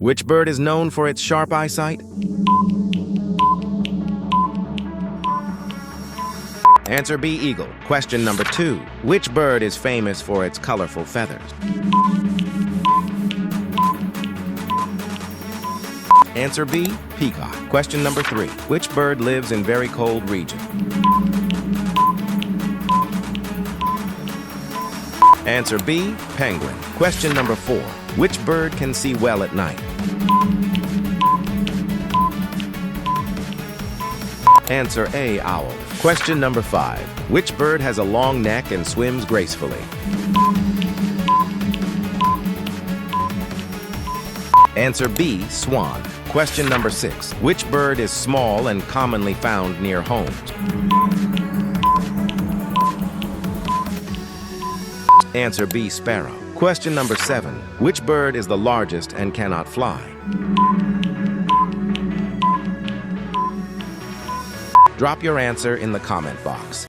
Which bird is known for its sharp eyesight? Answer B, eagle. Question number 2. Which bird is famous for its colorful feathers? Answer B, peacock. Question number 3. Which bird lives in very cold regions? Answer B, penguin. Question number 4. Which bird can see well at night? Answer A, owl. Question number 5. Which bird has a long neck and swims gracefully? Answer B, swan. Question number 6. Which bird is small and commonly found near homes? Answer B, sparrow. Question number 7. Which bird is the largest and cannot fly? Drop your answer in the comment box.